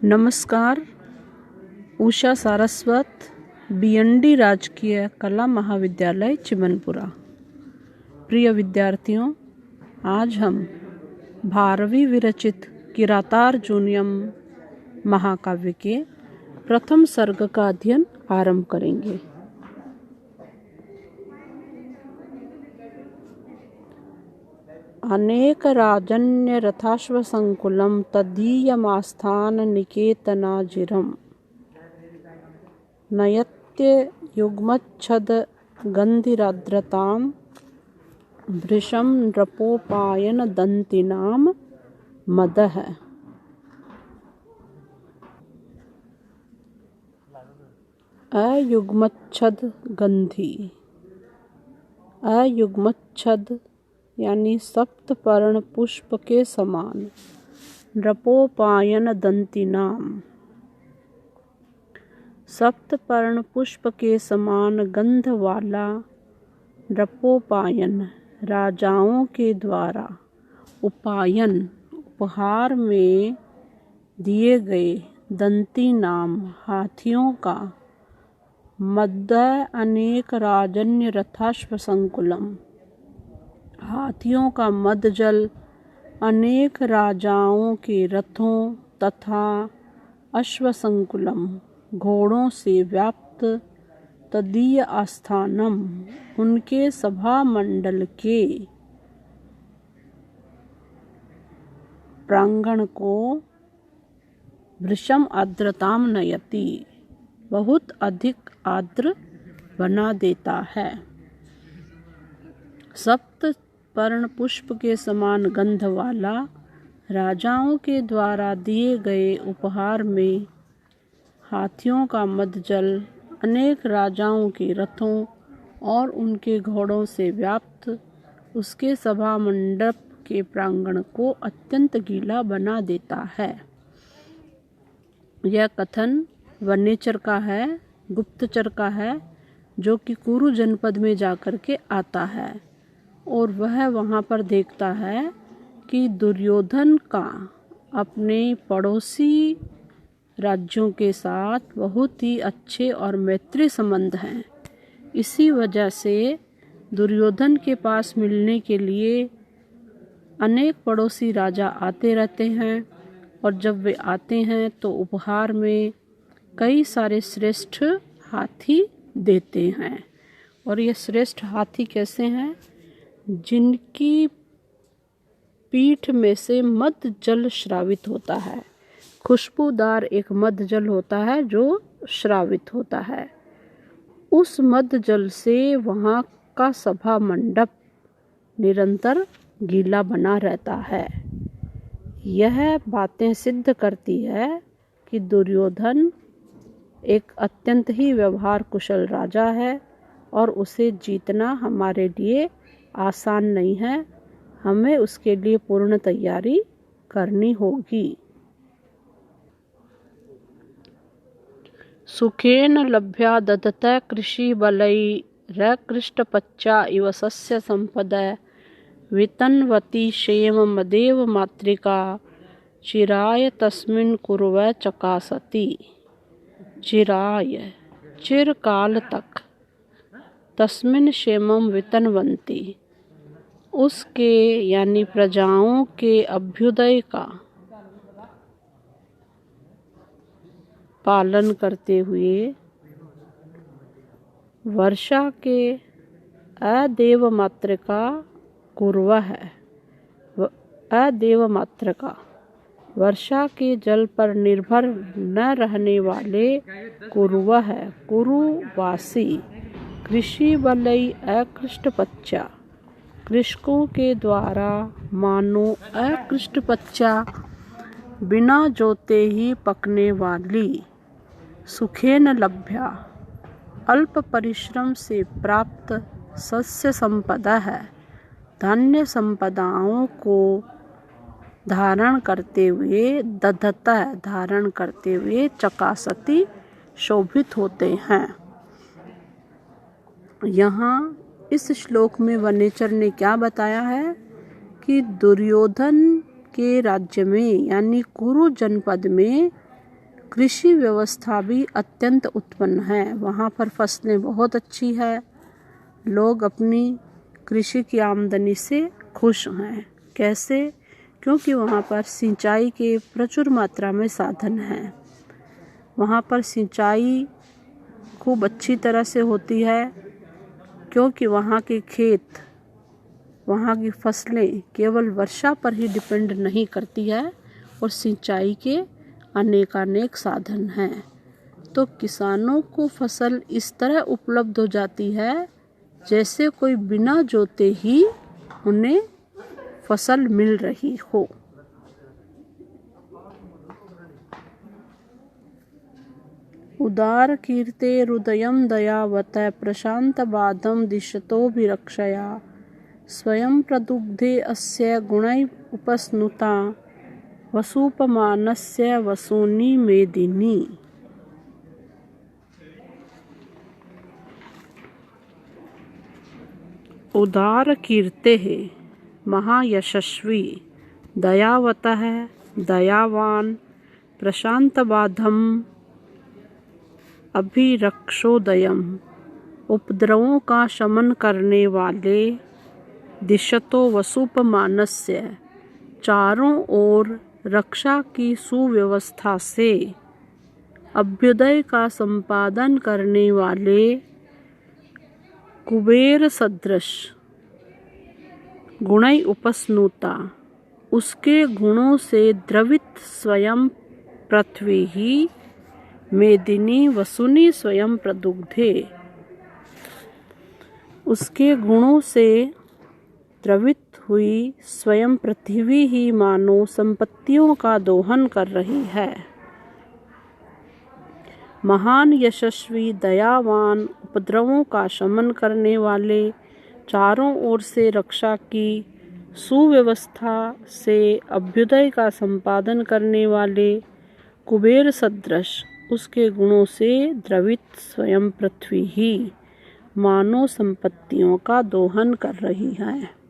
नमस्कार। उषा सारस्वत, BND राजकीय कला महाविद्यालय चिमनपुरा। प्रिय विद्यार्थियों, आज हम भारवी विरचित किरातार्जुनीयम महाकाव्य के प्रथम सर्ग का अध्ययन आरंभ करेंगे। अनेक राजन्य रथाश्व संकुलम तदीयमास्थान निकेतनाजिरम नयत्य युग्मच्छद गंधिराद्रताम भृशं नृपोपायन दंतिनाम मदः। अयुग्मच्छद गंधि, अयुग्मच्छद यानी सप्तपर्ण पुष्प के समान, नृपोपायन दंतिनाम सप्तपर्ण पुष्प के समान गंध वाला नृपोपायन राजाओं के द्वारा उपायन उपहार में दिए गए दंती नाम हाथियों का मद्य अनेक राजन्य रथाश्व संकुलम हाथियों का मद जल अनेक राजाओं के रथों तथा अश्वसंकुलम घोड़ों से व्याप्त तदीय आस्थानम उनके सभा मंडल के प्रांगण को भृशम आर्द्रताम नयति बहुत अधिक आर्द्र बना देता है। सप्त पर्ण पुष्प के समान गंध वाला राजाओं के द्वारा दिए गए उपहार में हाथियों का मद जल अनेक राजाओं के रथों और उनके घोड़ों से व्याप्त उसके सभा मंडप के प्रांगण को अत्यंत गीला बना देता है। यह कथन वन्यचर का है, गुप्तचर का है, जो कि कुरु जनपद में जाकर के आता है और वह वहाँ पर देखता है कि दुर्योधन का अपने पड़ोसी राज्यों के साथ बहुत ही अच्छे और मैत्री संबंध हैं। इसी वजह से दुर्योधन के पास मिलने के लिए अनेक पड़ोसी राजा आते रहते हैं और जब वे आते हैं तो उपहार में कई सारे श्रेष्ठ हाथी देते हैं। और ये श्रेष्ठ हाथी कैसे हैं? जिनकी पीठ में से मद जल श्रावित होता है। खुशबूदार एक मद जल होता है जो श्रावित होता है। उस मद जल से वहाँ का सभा मंडप निरंतर गीला बना रहता है। यह बातें सिद्ध करती है कि दुर्योधन एक अत्यंत ही व्यवहार कुशल राजा है और उसे जीतना हमारे लिए आसान नहीं है। हमें उसके लिए पूर्ण तैयारी करनी होगी। सुखेन लभ्या ददतः कृषि बलैरकृष्टपच्चा इव सस्य संपदः वितन्वती क्षेम मदेव मातृका चिराय तस्मिन् कुर्वः चकासति। चिराय चिरकाल तक, तस्मिन् क्षेमं वितन्वन्ति उसके यानी प्रजाओं के अभ्युदय का पालन करते हुए वर्षा के अदेव मातृका कुर्वः अदेव मातृका वर्षा के जल पर निर्भर न रहने वाले कुर्वः कुरुवासी कृषि बलई अकृष्टपच्चा कृषकों के द्वारा मानो अकृष्टपच्चा बिना जोते ही पकने वाली सुखेन लभ्या अल्प परिश्रम से प्राप्त सस्य संपदा है धन्य संपदाओं को धारण करते हुए दधता धारण करते हुए चकासती शोभित होते हैं। यहाँ इस श्लोक में वन्यचर ने क्या बताया है कि दुर्योधन के राज्य में यानी कुरु जनपद में कृषि व्यवस्था भी अत्यंत उत्पन्न है। वहाँ पर फसलें बहुत अच्छी है, लोग अपनी कृषि की आमदनी से खुश हैं। कैसे? क्योंकि वहाँ पर सिंचाई के प्रचुर मात्रा में साधन हैं। वहाँ पर सिंचाई खूब अच्छी तरह से होती है, क्योंकि वहाँ के खेत, वहाँ की फसलें केवल वर्षा पर ही डिपेंड नहीं करती है और सिंचाई के अनेकानेक साधन हैं। तो किसानों को फसल इस तरह उपलब्ध हो जाती है जैसे कोई बिना जोते ही उन्हें फसल मिल रही हो। उदार कीर्ते हृदयं दयावत प्रशान्तबाधं दिशतोऽभिरक्षया स्वयं प्रदुग्धे अस्य गुणै उपस्नुता वसूपमानस्य वसूनि मेदिनी। उदार कीर्ते है महायशस्वी, दयावतः दयावान, प्रशांतबाधम अभिरक्षोदयम उपद्रवों का शमन करने वाले, दिशतो वसूपमानस्य चारों ओर रक्षा की सुव्यवस्था से, अभ्युदय का संपादन करने वाले, कुबेर सदृश, गुणै उपस्नुता उसके गुणों से द्रवित स्वयं पृथ्वी ही, मेदिनी वसुनी स्वयं प्रदुग्धे उसके गुणों से द्रवित हुई स्वयं पृथ्वी ही मानो संपत्तियों का दोहन कर रही है। महान यशस्वी, दयावान, उपद्रवों का शमन करने वाले, चारों ओर से रक्षा की सुव्यवस्था से अभ्युदय का संपादन करने वाले, कुबेर सदृश उसके गुणों से द्रवित स्वयं पृथ्वी ही मानव संपत्तियों का दोहन कर रही है।